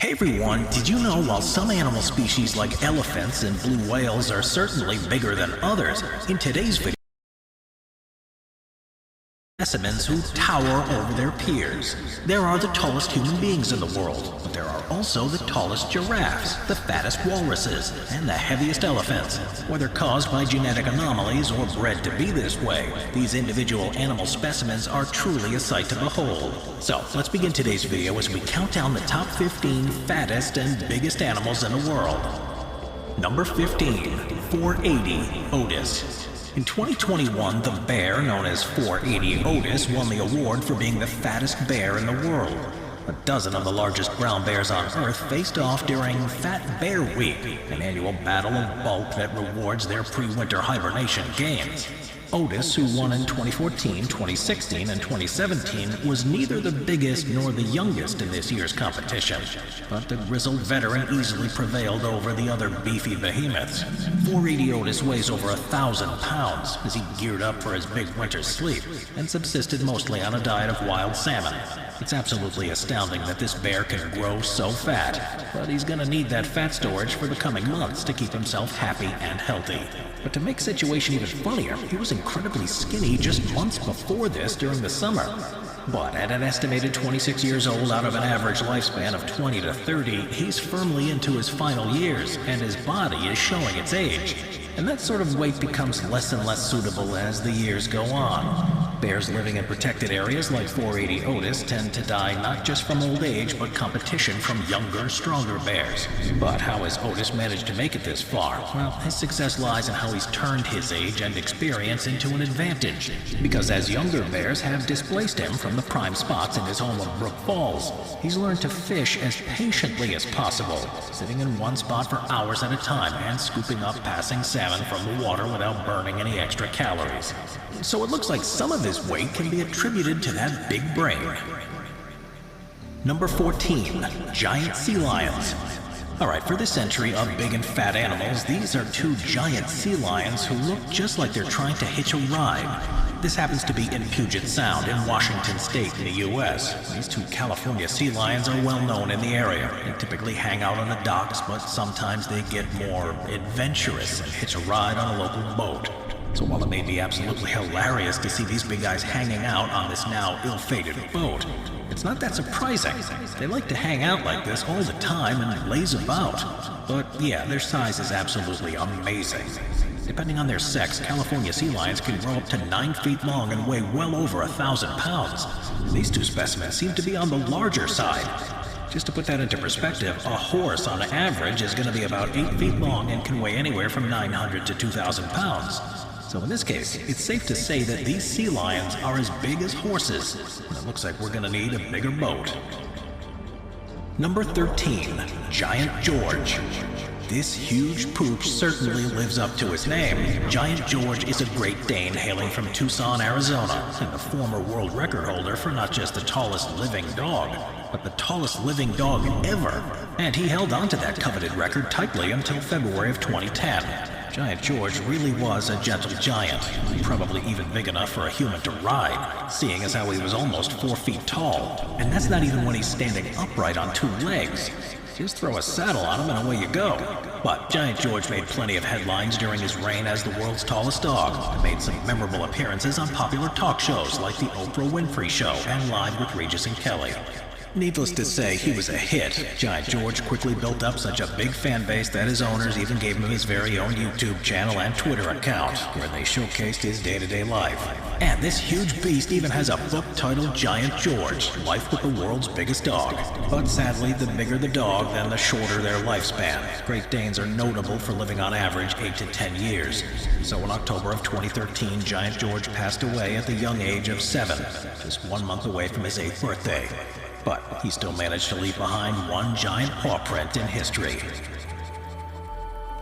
Hey everyone, did you know while some animal species like elephants and blue whales are certainly bigger than others, in today's video, specimens who tower over their peers. There are the tallest human beings in the world, but there are also the tallest giraffes, the fattest walruses, and the heaviest elephants. Whether caused by genetic anomalies or bred to be this way, these individual animal specimens are truly a sight to behold. So, let's begin today's video as we count down the top 15 fattest and biggest animals in the world. Number 15. 480 Otis. In 2021, the bear known as 480 Otis won the award for being the fattest bear in the world. A dozen of the largest brown bears on Earth faced off during Fat Bear Week, an annual battle of bulk that rewards their pre-winter hibernation gains. Otis, who won in 2014, 2016, and 2017, was neither the biggest nor the youngest in this year's competition, but the grizzled veteran easily prevailed over the other beefy behemoths. 480 Otis weighs over 1,000 pounds as he geared up for his big winter sleep and subsisted mostly on a diet of wild salmon. It's absolutely astounding that this bear can grow so fat, but he's gonna need that fat storage for the coming months to keep himself happy and healthy. But to make the situation even funnier, he was incredibly skinny just months before this during the summer. But at an estimated 26 years old out of an average lifespan of 20 to 30, he's firmly into his final years, and his body is showing its age. And that sort of weight becomes less and less suitable as the years go on. Bears living in protected areas like 480 Otis tend to die not just from old age, but competition from younger, stronger bears. But how has Otis managed to make it this far? Well, his success lies in how he's turned his age and experience into an advantage. Because as younger bears have displaced him from the prime spots in his home of Brook Falls, he's learned to fish as patiently as possible, sitting in one spot for hours at a time and scooping up passing salmon from the water without burning any extra calories. So it looks like some of his weight can be attributed to that big brain. Number 14. Giant sea lions. Alright, for this entry of big and fat animals, these are two giant sea lions who look just like they're trying to hitch a ride. This happens to be in Puget Sound in Washington State in the US. These two California sea lions are well known in the area. They typically hang out on the docks, but sometimes they get more adventurous and hitch a ride on a local boat. So while it may be absolutely hilarious to see these big guys hanging out on this now ill-fated boat, it's not that surprising. They like to hang out like this all the time and laze about. But yeah, their size is absolutely amazing. Depending on their sex, California sea lions can grow up to 9 feet long and weigh well over 1,000 pounds. These two specimens seem to be on the larger side. Just to put that into perspective, a horse on average is going to be about 8 feet long and can weigh anywhere from 900 to 2,000 pounds. So in this case, it's safe to say that these sea lions are as big as horses, and it looks like we're going to need a bigger boat. Number 13. Giant George. This huge pooch certainly lives up to his name. Giant George is a Great Dane hailing from Tucson, Arizona, and the former world record holder for not just the tallest living dog, but the tallest living dog ever. And he held on to that coveted record tightly until February of 2010. Giant George really was a gentle giant, probably even big enough for a human to ride, seeing as how he was almost 4 feet tall. And that's not even when he's standing upright on 2 legs. Just throw a saddle on him and away you go. But Giant George made plenty of headlines during his reign as the world's tallest dog, and made some memorable appearances on popular talk shows like The Oprah Winfrey Show and Live with Regis and Kelly. Needless to say, he was a hit. Giant George quickly built up such a big fan base that his owners even gave him his very own YouTube channel and Twitter account, where they showcased his day-to-day life. And this huge beast even has a book titled Giant George, Life with the World's Biggest Dog. But sadly, the bigger the dog, then the shorter their lifespan. Great Danes are notable for living on average 8 to 10 years. So in October of 2013, Giant George passed away at the young age of 7, just 1 month away from his 8th birthday. But he still managed to leave behind one giant paw print in history.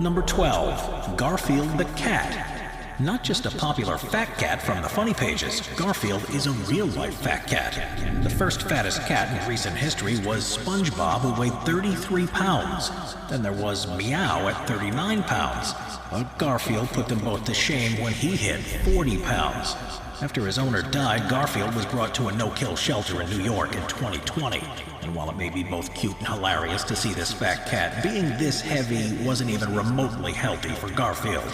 Number 12. Garfield the cat. Not just a popular fat cat from the funny pages, Garfield is a real-life fat cat. The first fattest cat in recent history was SpongeBob, who weighed 33 pounds. Then there was Meow at 39 pounds. But Garfield put them both to shame when he hit 40 pounds. After his owner died, Garfield was brought to a no-kill shelter in New York in 2020. And while it may be both cute and hilarious to see this fat cat, being this heavy wasn't even remotely healthy for Garfield.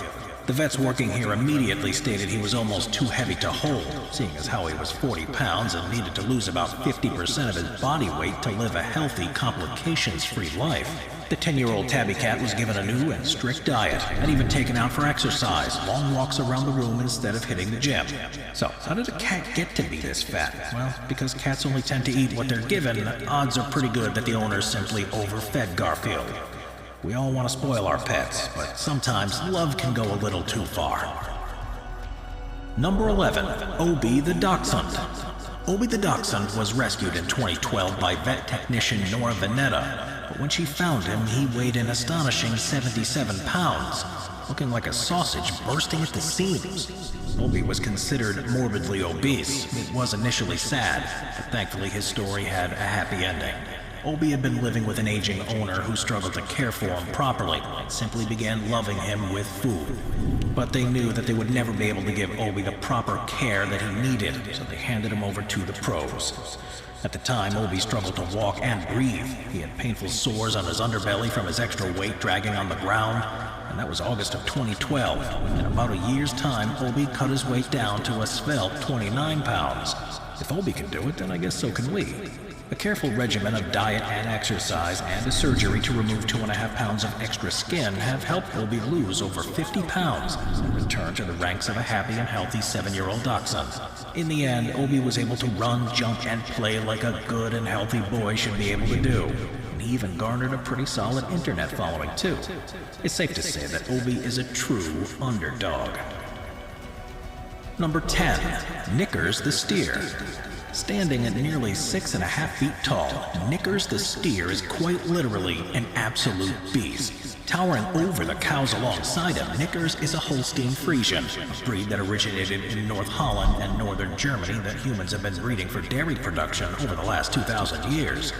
The vets working here immediately stated he was almost too heavy to hold, seeing as how he was 40 pounds and needed to lose about 50% of his body weight to live a healthy, complications-free life. The 10-year-old tabby cat was given a new and strict diet, and even taken out for exercise, long walks around the room instead of hitting the gym. So, how did a cat get to be this fat? Well, because cats only tend to eat what they're given, odds are pretty good that the owners simply overfed Garfield. We all want to spoil our pets, but sometimes love can go a little too far. Number 11. Obie the Dachshund. Obie the Dachshund was rescued in 2012 by vet technician Nora Veneta, but when she found him, he weighed an astonishing 77 pounds, looking like a sausage bursting at the seams. Obie was considered morbidly obese. It was initially sad, but thankfully his story had a happy ending. Obie had been living with an aging owner who struggled to care for him properly and simply began loving him with food. But they knew that they would never be able to give Obie the proper care that he needed, so they handed him over to the pros. At the time, Obie struggled to walk and breathe. He had painful sores on his underbelly from his extra weight dragging on the ground, and that was August of 2012. In about a year's time, Obie cut his weight down to a svelte 29 pounds. If Obie can do it, then I guess so can we. A careful regimen of diet and exercise and a surgery to remove 2.5 pounds of extra skin have helped Obie lose over 50 pounds and return to the ranks of a happy and healthy 7-year-old dachshund. In the end, Obie was able to run, jump, and play like a good and healthy boy should be able to do. And he even garnered a pretty solid internet following, too. It's safe to say that Obie is a true underdog. Number 10. Knickers the Steer. Standing at nearly 6.5 feet tall, Knickers the Steer is quite literally an absolute beast. Towering over the cows alongside him, Knickers is a Holstein Friesian, a breed that originated in North Holland and northern Germany that humans have been breeding for dairy production over the last 2,000 years.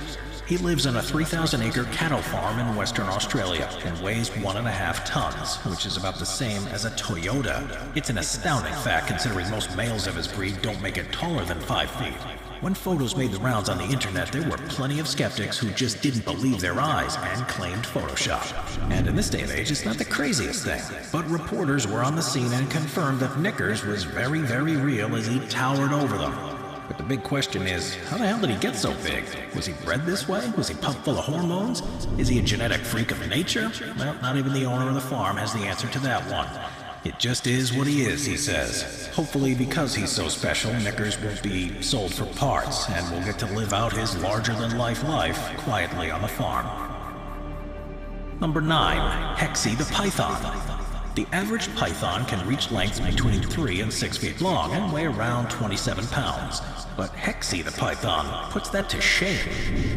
He lives on a 3,000-acre cattle farm in Western Australia and weighs 1.5 tons, which is about the same as a Toyota. It's an astounding fact considering most males of his breed don't make it taller than 5 feet. When photos made the rounds on the internet, there were plenty of skeptics who just didn't believe their eyes and claimed Photoshop. And in this day and age, it's not the craziest thing. But reporters were on the scene and confirmed that Knickers was very, very real as he towered over them. But the big question is, how the hell did he get so big? Was he bred this way? Was he pumped full of hormones? Is he a genetic freak of nature? Well, not even the owner of the farm has the answer to that one. It just is what he is, he says. Hopefully, because he's so special, Knickers won't be sold for parts, and will get to live out his larger-than-life life quietly on the farm. Number 9. Hexie the Python. The average python can reach lengths between 3 and 6 feet long and weigh around 27 pounds. But Hexie the python puts that to shame.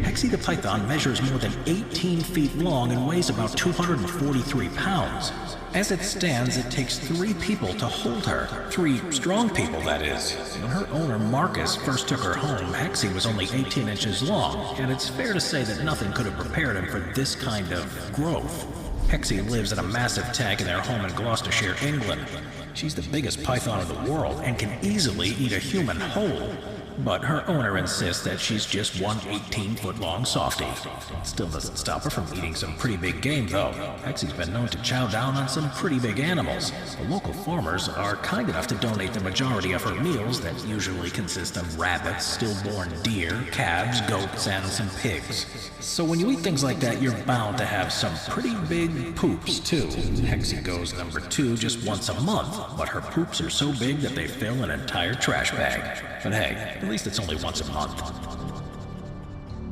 Hexie the python measures more than 18 feet long and weighs about 243 pounds. As it stands, it takes 3 people to hold her. 3 strong people, that is. When her owner, Marcus, first took her home, Hexie was only 18 inches long, and it's fair to say that nothing could have prepared him for this kind of growth. Hexie lives in a massive tank in their home in Gloucestershire, England. She's the biggest python in the world and can easily eat a human whole. But her owner insists that she's just one 18-foot-long softie. Still doesn't stop her from eating some pretty big game, though. Hexie's been known to chow down on some pretty big animals. The local farmers are kind enough to donate the majority of her meals that usually consist of rabbits, stillborn deer, calves, goats, and some pigs. So when you eat things like that, you're bound to have some pretty big poops, too. Hexie goes number 2 just once a month, but her poops are so big that they fill an entire trash bag. But hey, at least it's only once a month.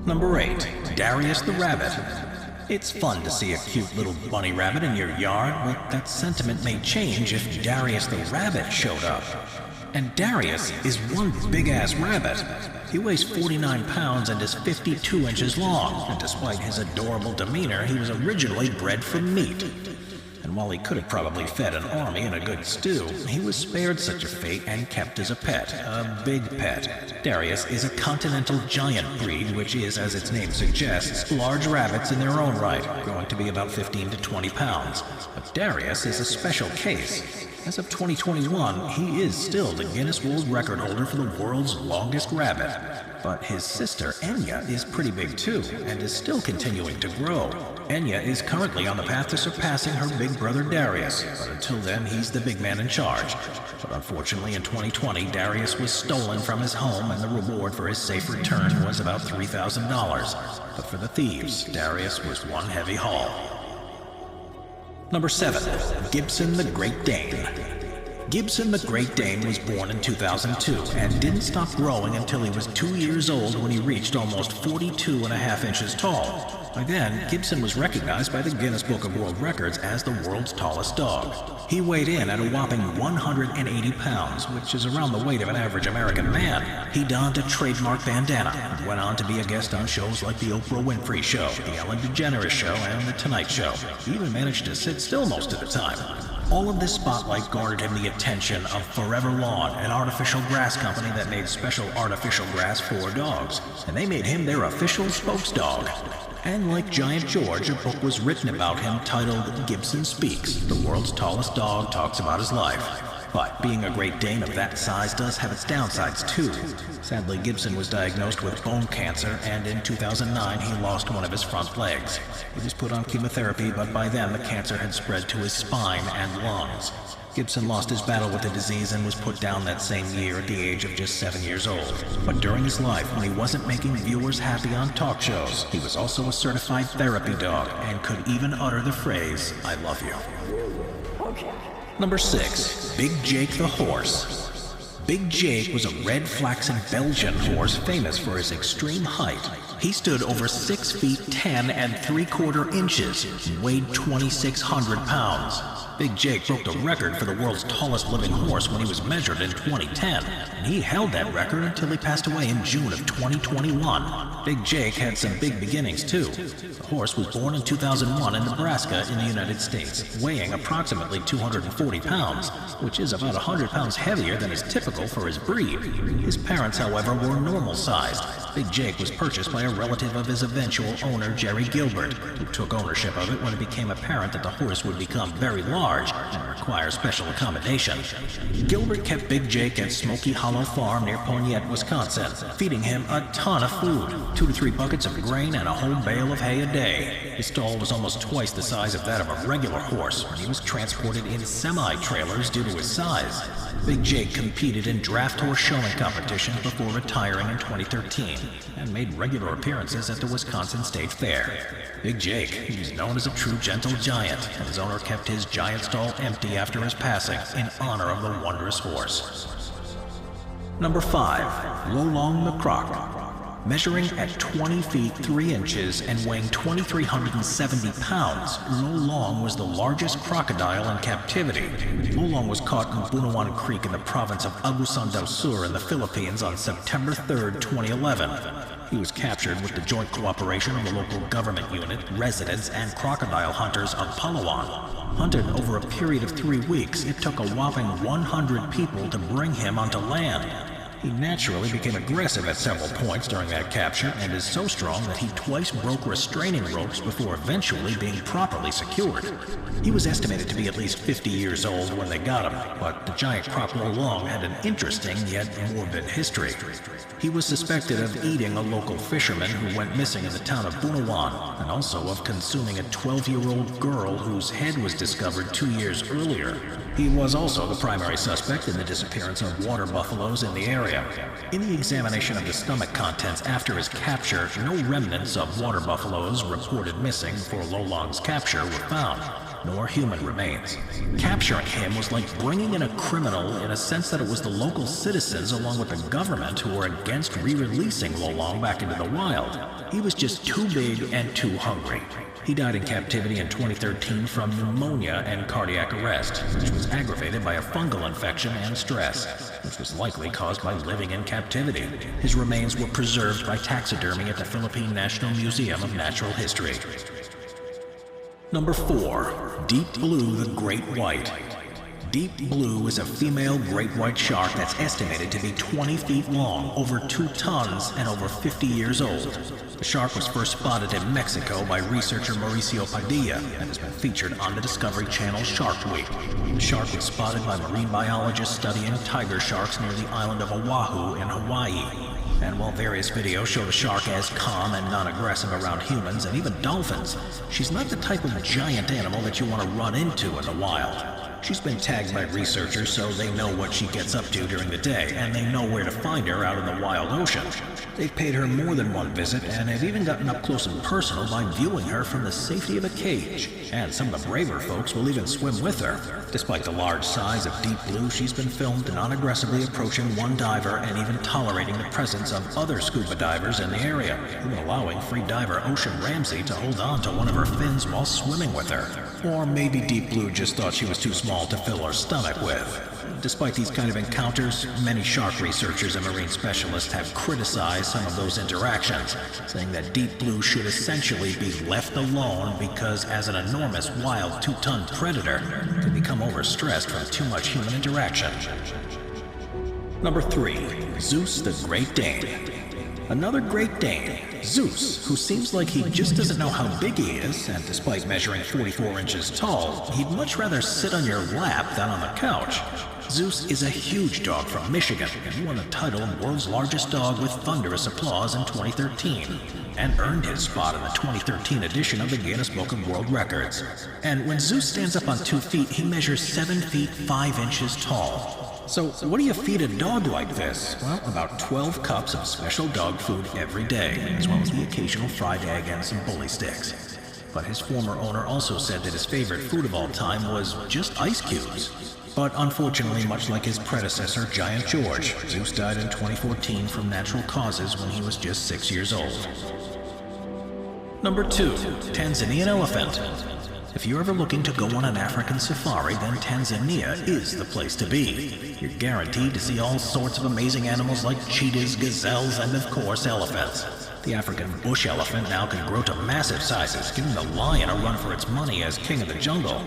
Number 8. Darius the Rabbit. It's fun to see a cute little bunny rabbit in your yard, but that sentiment may change if Darius the Rabbit showed up. And Darius is one big-ass rabbit. He weighs 49 pounds and is 52 inches long, and despite his adorable demeanor, he was originally bred for meat. And while he could have probably fed an army in a good stew, he was spared such a fate and kept as a pet, a big pet. Darius is a continental giant breed, which is, as its name suggests, large rabbits in their own right, growing to be about 15 to 20 pounds. But Darius is a special case. As of 2021, he is still the Guinness World Record holder for the world's longest rabbit. But his sister, Enya, is pretty big too, and is still continuing to grow. Enya is currently on the path to surpassing her big brother Darius, but until then, he's the big man in charge. But unfortunately, in 2020, Darius was stolen from his home, and the reward for his safe return was about $3,000. But for the thieves, Darius was one heavy haul. Number 7. Gibson the Great Dane. Gibson the Great Dane was born in 2002 and didn't stop growing until he was 2 years old, when he reached almost 42.5 inches tall. By then, Gibson was recognized by the Guinness Book of World Records as the world's tallest dog. He weighed in at a whopping 180 pounds, which is around the weight of an average American man. He donned a trademark bandana and went on to be a guest on shows like The Oprah Winfrey Show, The Ellen DeGeneres Show, and The Tonight Show. He even managed to sit still most of the time. All of this spotlight garnered him the attention of Forever Lawn, an artificial grass company that made special artificial grass for dogs, and they made him their official spokesdog. And like Giant George, a book was written about him titled Gibson Speaks. The world's tallest dog talks about his life. But being a Great Dane of that size does have its downsides too. Sadly, Gibson was diagnosed with bone cancer, and in 2009 he lost one of his front legs. He was put on chemotherapy, but by then the cancer had spread to his spine and lungs. Gibson lost his battle with the disease and was put down that same year at the age of just 7 years old. But during his life, when he wasn't making viewers happy on talk shows, he was also a certified therapy dog and could even utter the phrase, "I love you." Number 6. Big Jake the Horse. Big Jake was a red flaxen Belgian horse famous for his extreme height. He stood over 6 feet 10 3/4 inches and weighed 2,600 pounds. Big Jake broke the record for the world's tallest living horse when he was measured in 2010, and he held that record until he passed away in June of 2021. Big Jake had some big beginnings too. The horse was born in 2001 in Nebraska in the United States, weighing approximately 240 pounds, which is about 100 pounds heavier than is typical for his breed. His parents, however, were normal-sized. Big Jake was purchased by a relative of his eventual owner, Jerry Gilbert, who took ownership of it when it became apparent that the horse would become very large and require special accommodation. Gilbert kept Big Jake at Smoky Hollow Farm near Pontiac, Wisconsin, feeding him a ton of food, 2 to 3 buckets of grain and a whole bale of hay a day. His stall was almost twice the size of that of a regular horse, and he was transported in semi-trailers due to his size. Big Jake competed in draft horse showing competitions before retiring in 2013, and made regular appearances at the Wisconsin State Fair. Big Jake, he was known as a true gentle giant, and his owner kept his giant stall empty after his passing in honor of the wondrous horse. Number 5. Lolong the Croc. Measuring at 20 feet 3 inches and weighing 2,370 pounds, Lolong was the largest crocodile in captivity. Lolong was caught in Bunuan Creek in the province of Agusan del Sur in the Philippines on September 3, 2011. He was captured with the joint cooperation of the local government unit, residents, and crocodile hunters of Palawan. Hunted over a period of 3 weeks, it took a whopping 100 people to bring him onto land. He naturally became aggressive at several points during that capture, and is so strong that he twice broke restraining ropes before eventually being properly secured. He was estimated to be at least 50 years old when they got him, but the giant croc Lolong had an interesting yet morbid history. He was suspected of eating a local fisherman who went missing in the town of Bunuan, and also of consuming a 12-year-old girl whose head was discovered 2 years earlier. He was also the primary suspect in the disappearance of water buffaloes in the area. In the examination of the stomach contents after his capture, no remnants of water buffaloes reported missing before Lolong's capture were found, nor human remains. Capturing him was like bringing in a criminal in a sense that it was the local citizens along with the government who were against re-releasing Lolong back into the wild. He was just too big and too hungry. He died in captivity in 2013 from pneumonia and cardiac arrest, which was aggravated by a fungal infection and stress, which was likely caused by living in captivity. His remains were preserved by taxidermy at the Philippine National Museum of Natural History. Number 4. Deep Blue the Great White. Deep Blue is a female great white shark that's estimated to be 20 feet long, over 2 tons, and over 50 years old. The shark was first spotted in Mexico by researcher Mauricio Padilla and has been featured on the Discovery Channel Shark Week. The shark was spotted by marine biologists studying tiger sharks near the island of Oahu in Hawaii. And while various videos show the shark as calm and non-aggressive around humans and even dolphins, she's not the type of giant animal that you want to run into in the wild. She's been tagged by researchers so they know what she gets up to during the day, and they know where to find her out in the wild ocean. They've paid her more than one visit and have even gotten up close and personal by viewing her from the safety of a cage. And some of the braver folks will even swim with her. Despite the large size of Deep Blue, she's been filmed non-aggressively approaching one diver and even tolerating the presence of other scuba divers in the area, even allowing free diver Ocean Ramsey to hold on to one of her fins while swimming with her. Or maybe Deep Blue just thought she was too small to fill her stomach with. Despite these kind of encounters, many shark researchers and marine specialists have criticized some of those interactions, saying that Deep Blue should essentially be left alone because as an enormous wild 2-ton predator, can become overstressed from too much human interaction. Number 3. Zeus the Great Dane. Another Great Dane, Zeus, who seems like he just doesn't know how big he is, and despite measuring 44 inches tall, he'd much rather sit on your lap than on the couch. Zeus is a huge dog from Michigan, and he won the title of World's Largest Dog with thunderous applause in 2013, and earned his spot in the 2013 edition of the Guinness Book of World Records. And when Zeus stands up on 2 feet, he measures 7 feet 5 inches tall. So what do you feed a dog like this? Well, about 12 cups of special dog food every day, as well as the occasional fried egg and some bully sticks. But his former owner also said that his favorite food of all time was just ice cubes. But unfortunately, much like his predecessor, Giant George, Zeus died in 2014 from natural causes when he was just 6 years old. Number 2. Tanzanian Elephant. If you're ever looking to go on an African safari, then Tanzania is the place to be. You're guaranteed to see all sorts of amazing animals like cheetahs, gazelles, and of course elephants. The African bush elephant now can grow to massive sizes, giving the lion a run for its money as king of the jungle.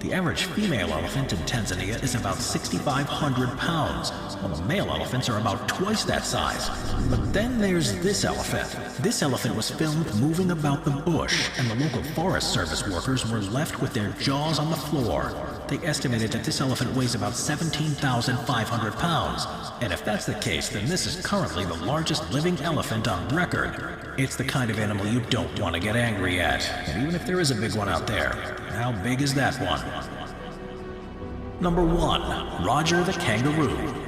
The average female elephant in Tanzania is about 6,500 pounds, while the male elephants are about twice that size. But then there's this elephant. This elephant was filmed moving about the bush, and the local Forest Service workers were left with their jaws on the floor. They estimated that this elephant weighs about 17,500 pounds. And if that's the case, then this is currently the largest living elephant on record. It's the kind of animal you don't want to get angry at, and even if there is a big one out there, how big is that one? Number 1. Roger the Kangaroo.